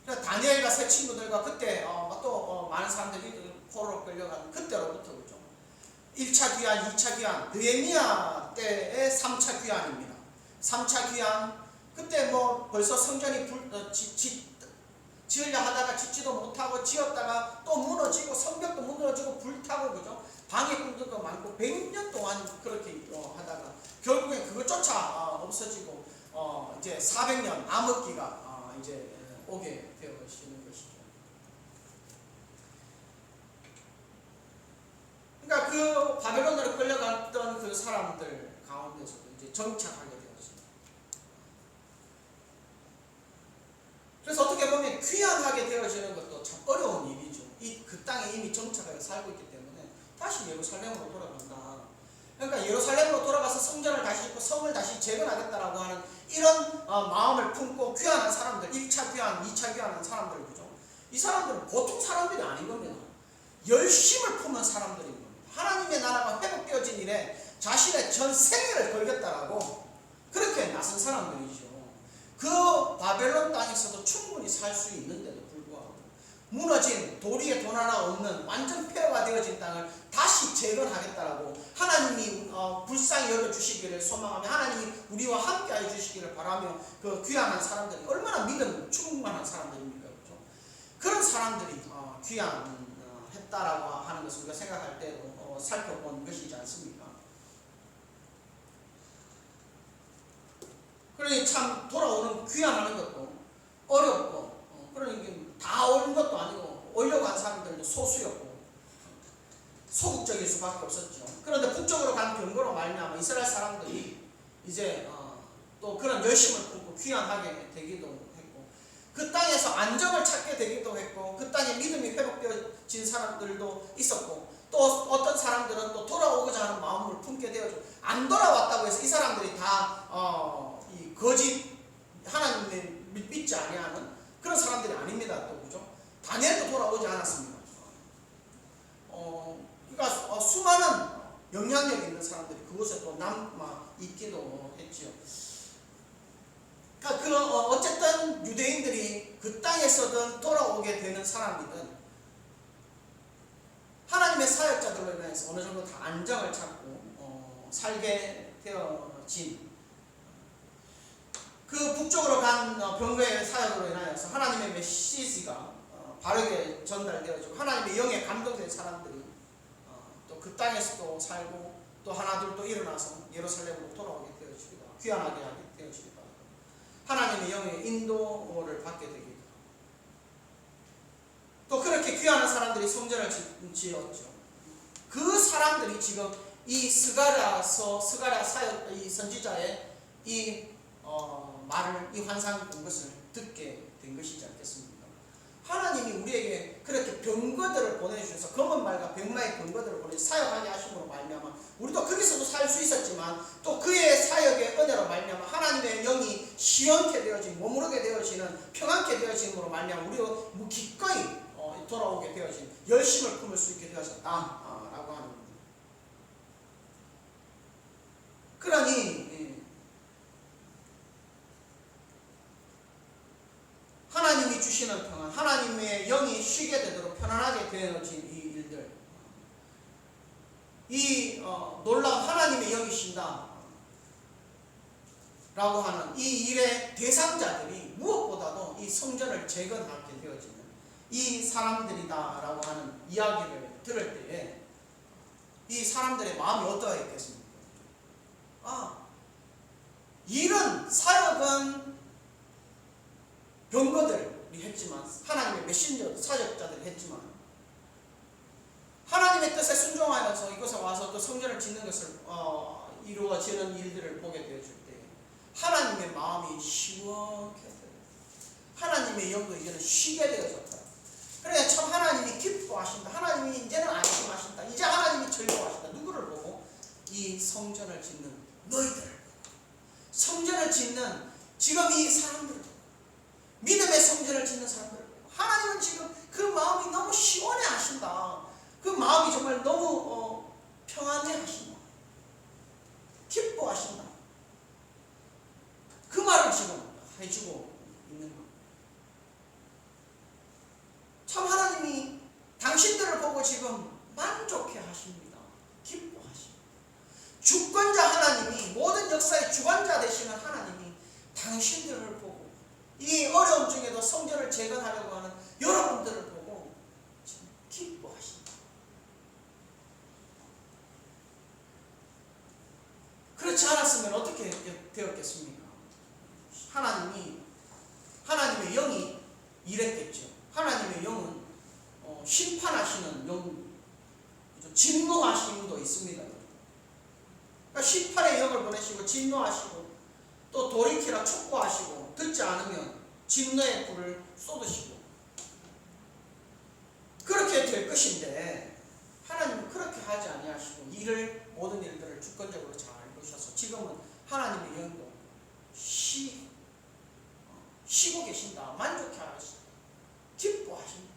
그러니까 다니엘과 새 친구들과 그때 또 많은 사람들이 포로로 끌려간 그때로부터 그죠. 1차 귀환, 2차 귀환, 느헤미야 때의 3차 귀환입니다. 3차 귀환, 그때 뭐 벌써 성전이 지으려 하다가 짓지도 못하고 지었다가 또 무너지고 성벽도 무너지고 불타고 그죠. 방해꾼들도 많고 100년 동안 그렇게 하다가 결국엔 그것조차 없어지고 이제 400년 암흑기가 이제 오게 되어지는 것이죠. 그러니까 그 바벨론으로 끌려갔던 그 사람들 가운데서도 이제 정착하게 되었습니다. 그래서 어떻게 보면 귀환하게 되어지는 것도 참 어려운 일이죠. 그 땅에 이미 정착하여 살고 있기 때문에 다시 예루살렘으로 돌아간다. 그러니까 예루살렘으로 돌아가서 성전을 다시 짓고 성을 다시 재건하겠다라고 하는 이런 마음을 품고 귀환한 사람들, 1차 귀환, 2차 귀환한 사람들 그죠? 이 사람들은 보통 사람들이 아닌 겁니다. 열심을 품은 사람들인 겁니다. 하나님의 나라가 회복되어진 일에 자신의 전 생애를 걸겠다라고 그렇게 나선 사람들이죠. 그 바벨론 땅에서도 충분히 살 수 있는데도 불구하고 무너진 도리에 돈 하나 없는 완전 폐허가 되어진 땅을 다시 재건하겠다라고 하나님이 불쌍히 여겨주시기를 소망하며 하나님이 우리와 함께하여 주시기를 바라며 그 귀환한 사람들이 얼마나 믿음 충만한 사람들입니까? 그렇죠? 그런 사람들이 귀환했다라고 하는 것을 우리가 생각할 때도 살펴본 것이지 않습니까? 그러니 참 돌아오는 귀환하는 것도 어렵고 그러니 다 온 것도 아니고 오려고 한 사람들도 소수였고 소극적일 수밖에 없었죠. 그런데 북쪽으로 간 병거로 말미암아 이스라엘 사람들이 이제 또 그런 열심을 품고 귀환하게 되기도 했고 그 땅에서 안정을 찾게 되기도 했고 그 땅에 믿음이 회복되어진 사람들도 있었고 또 어떤 사람들은 또 돌아오고자 하는 마음을 품게 되어져 안 돌아왔다고 해서 이 사람들이 다 이 거짓 하나님을 믿지 아니하는 그런 사람들이 아닙니다. 또 그죠? 다니엘도 돌아오지 않았습니다. 그러니까 수많은 영향력 있는 사람들이 그곳에 또 남아 있기도 했지요. 그러니까 어쨌든 유대인들이 그 땅에서든 돌아오게 되는 사람이든 하나님의 사역자들로 인해서 어느 정도 다 안정을 찾고 살게 되어진 그 북쪽으로 간 병거의 사역으로 인하여서 하나님의 메시지가 바르게 전달되어지고 하나님의 영에 감동된 사람들이 또 그 땅에서도 살고 또 하나둘 또 일어나서 예루살렘으로 돌아오게 되어지기도 하고 귀환하게 하게 되어지기도 하고 하나님의 영의 인도를 받게 되기도 하고 또 그렇게 귀환한 사람들이 성전을 지었죠. 그 사람들이 지금 이 스가랴 사역 이 선지자의 이 말을 이 환상 본 것을 듣게 된 것이지 않겠습니까? 하나님이 우리에게 그렇게 병거들을 보내주셔서 검은 말과 백마의 병거들을 보내주셔서 사역하게 하심으로 말미암아 우리도 거기서도 살 수 있었지만 또 그의 사역의 은혜로 말미암아 하나님의 영이 시원케 되어진 머무르게 되어지는 평안케 되어짐으로 말미암아 우리도 기꺼이 돌아오게 되어진 열심을 품을 수 있게 되어졌다라고 하는 겁니다. 그러니 하나님이 주시는 평안, 하나님의 영이 쉬게 되도록 편안하게 되어진 이 일들, 이 놀라운 하나님의 영이 쉰다 라고 하는 이 일의 대상자들이 무엇보다도 이 성전을 재건하게 되어지는 이 사람들이다 라고 하는 이야기를 들을 때에 이 사람들의 마음이 어떠했겠습니까? 이런 사역은 병거들이 했지만, 하나님의 메신저 사역자들이 했지만, 하나님의 뜻에 순종하여서 이곳에 와서 또 성전을 짓는 것을 이루어지는 일들을 보게 되어줄 때 하나님의 마음이 시원케 돼요. 하나님의 영도 이제는 쉬게 되어졌다. 그래 참 하나님이 기뻐하신다. 하나님이 이제는 안심하신다. 이제 하나님이 즐거워하신다. 누구를 보고? 이 성전을 짓는 너희들을 보고, 성전을 짓는 지금 이 사람들을 보고, 믿음의 성전을 짓는 사람들을 보고, 하나님은 지금 그 마음이 너무 시원해 하신다. 그 마음이 정말 너무 평안해 하신다. 기뻐하신다. 그 말을 지금 해주고 있는 것. 참 하나님이 당신들을 보고 지금 만족해 하십니다. 기뻐하십니다. 주권자 하나님이, 모든 역사의 주관자 되시는 하나님이 당신들을 보고, 이 어려움 중에도 성전을 재건하려고 하는 여러분들을 보고 지금 기뻐하십니다. 그렇지 않았으면 어떻게 되었겠습니까? 하나님의 영이 일했겠죠. 하나님의 영은 심판하시는 영, 진노하심도 있습니다. 그러니까 심판의 영을 보내시고 진노하시고, 또 돌이키라 촉구하시고, 듣지 않으면 진노의 불을 쏟으시고, 그렇게 될 것인데 하나님은 그렇게 하지 아니하시고 모든 일들을 주권적으로 잘 보셔서 지금은 하나님의 영도 쉬고 계신다. 만족해 하신다. 기뻐하신다.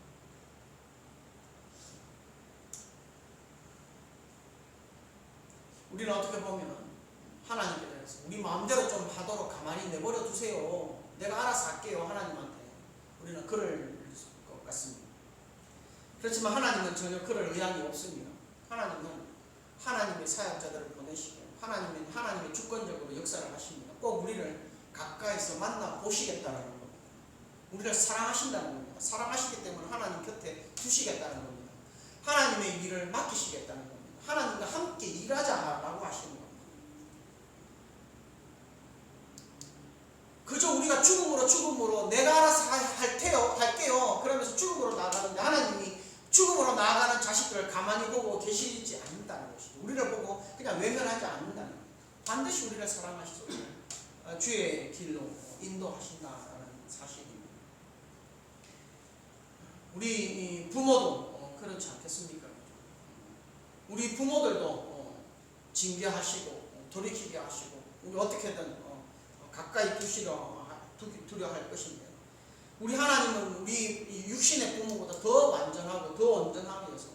우리는 어떻게 보면 하나님께 대해서 우리 마음대로 좀 하도록 가만히 내버려 두세요. 내가 알아서 할게요. 하나님한테 우리는 그럴 것 같습니다. 그렇지만 하나님은 전혀 그럴 의향이 없습니다. 하나님은 하나님의 사역자들을 보내시고 하나님의 주권적으로 역사를 하십니다. 꼭 우리를 가까이서 만나 보시겠다는 겁니다. 우리를 사랑하신다는 겁니다. 사랑하시기 때문에 하나님 곁에 두시겠다는 겁니다. 하나님의 일을 맡기시겠다는 겁니다. 하나님과 함께 일하자라고 하시는 겁니다. 그저 우리가 죽음으로 내가 알아서 할게요 그러면서 죽음으로 나아가는데, 하나님이 죽음으로 나아가는 자식들을 가만히 보고 계시지 않는다는 것이죠. 우리를 보고 그냥 외면하지 않는다는 것이죠. 반드시 우리를 사랑하시고 주의 길로 인도하신다는 사실입니다. 우리 부모도 그렇지 않겠습니까? 우리 부모들도 징계하시고 돌이키게 하시고 우리 어떻게든 가까이 두려 할 것인데, 우리 하나님은 우리 육신의 부모보다 더 완전하고 더 온전하게 해서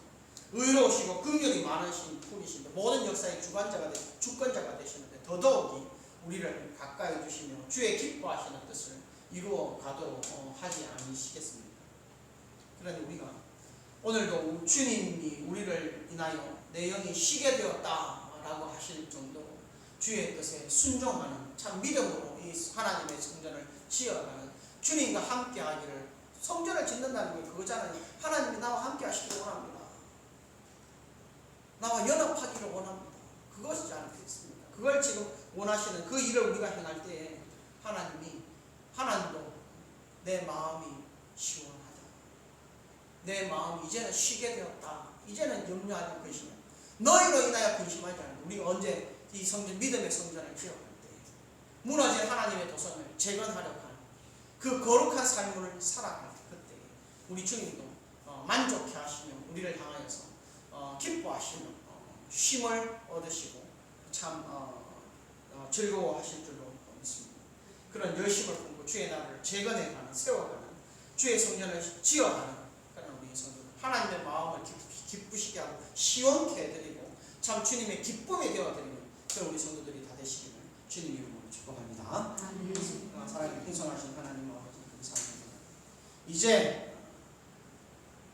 의로우시고 긍휼이 많으신 분이신데, 모든 역사의 주권자가 되시는데 더더욱이 우리를 가까이 두시며 주의 기뻐하시는 뜻을 이루어 가도록 하지 않으시겠습니까? 그러니 우리가 오늘도 주님이 우리를 인하여 내 영이 쉬게 되었다라고 하실 정도로 주의 뜻에 순종하는 참 믿음으로 이 하나님의 성전을 지어가는, 주님과 함께 하기를, 성전을 짓는다는 게 그거잖아요. 하나님이 나와 함께 하시기를 원합니다. 나와 연합하기를 원합니다. 그것이지 않겠습니까? 그걸 지금 원하시는 그 일을 우리가 행할 때에 하나님도 내 마음이 시원하다. 내 마음이 이제는 쉬게 되었다. 이제는 염려하지 근심, 너희로 인하여 근심하지 않는다. 우리가 언제 이 성전, 믿음의 성전을 지어갈 때 무너진 하나님의 도성을 재건하려고 하는 그 거룩한 삶을 살아갈 때, 그때 우리 주님도 만족해 하시며 우리를 향하여서 기뻐하시며 쉼을 얻으시고 참 즐거워하실 줄로 믿습니다. 그런 열심을 품고 주의 나라를 재건해가는, 세워가는, 주의 성전을 지어가는 그런 우리 성도, 하나님의 마음을 기쁘시게 하고 시원케 해드리고 참 주님의 기쁨이 되어드리는 그런 우리 성도들이 다 되시기를 주님 이름으로 축복합니다. 사랑의 풍성하신 하나님 아버지 감사합니다. 이제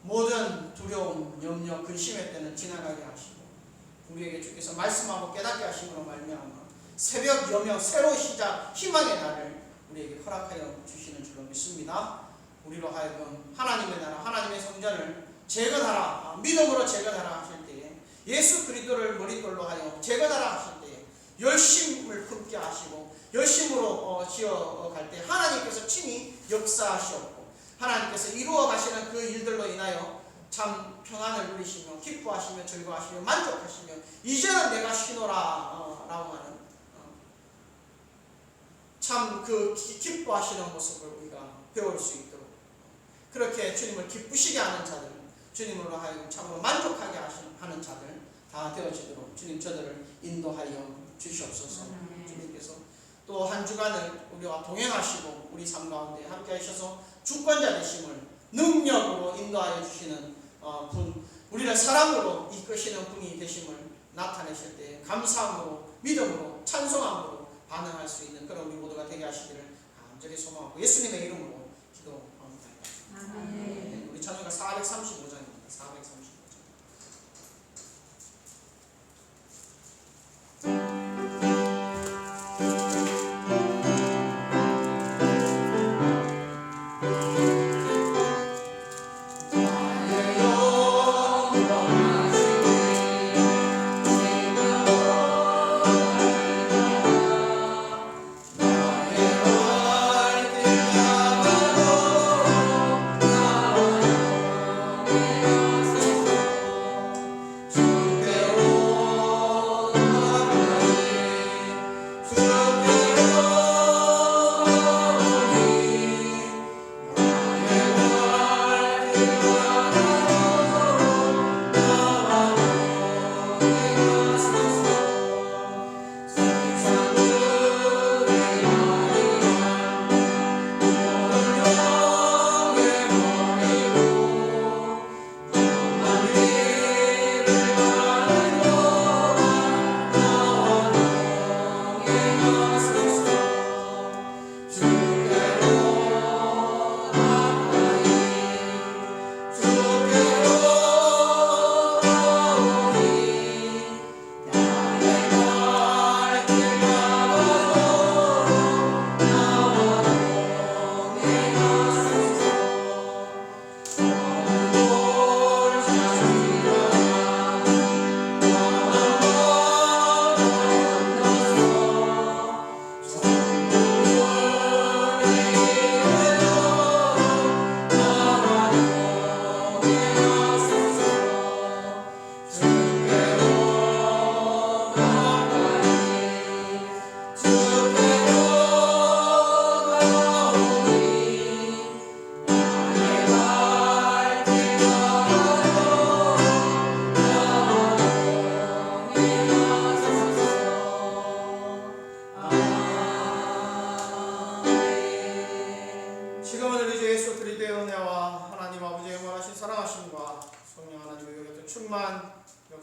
모든 두려움, 염려, 근심의 때는 지나가게 하시고 우리에게 주께서 말씀하고 깨닫게 하심으로 말미암아 새벽 여명, 새로운 시작, 희망의 날을 우리에게 허락하여 주시는 줄로 믿습니다. 우리로 하여금 하나님의 나라, 하나님의 성전을 재건하라, 믿음으로 재건하라 하실 때에, 예수 그리스도를 머릿돌로 하여 재건하라 하실 때에 열심을 품게 하시고 열심으로 지어갈 때 하나님께서 친히 역사하시었고 하나님께서 이루어 가시는 그 일들로 인하여 참 평안을 누리시며 기뻐하시며 즐거워하시며 만족하시며 이제는 내가 쉬노라 라고 하는 참 그 기뻐하시는 모습을 우리가 배울 수 있도록 그렇게 주님을 기쁘시게 하는 자들, 주님으로 하여금 참으로 만족하게 하는 자들 다 되어지도록 주님 저들을 인도하여 주시옵소서. 주님께서 또 한 주간을 우리와 동행하시고 우리 삶 가운데 함께 하셔서 주권자 되심을 능력으로 인도하여 주시는 분, 우리를 사랑으로 이끄시는 분이 되심을 나타내실 때 감사함으로 믿음으로 찬송함으로 반응할 수 있는 그런 우리 모두가 되게 하시기를 간절히 소망하고 예수님의 이름으로 기도합니다. 아멘. 우리 찬송가 435장입니다. 435장.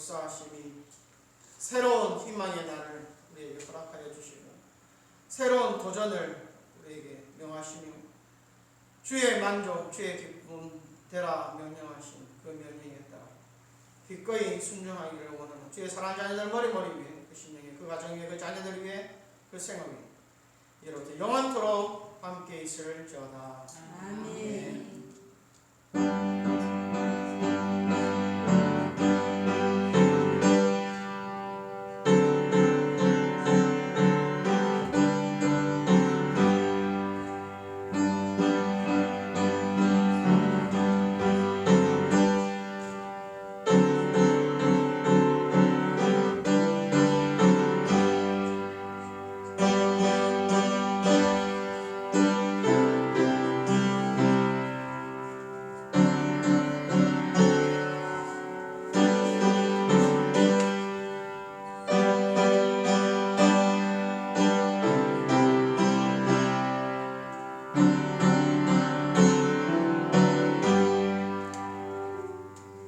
역사하심이 새로운 희망의 날을 우리에게 허락하여 주시고 새로운 도전을 우리에게 명하시며 주의 만족, 주의 기쁨 되라 명령하신 그 명령에 따라 기꺼이 순종하기를 원하는 주의 사랑하는 자녀들 머리머리 위에 그 심령에 그 가정 위에 그 자녀들 위에 그 생업 위에 이렇게 영원토록 함께 있을지어다. 아멘.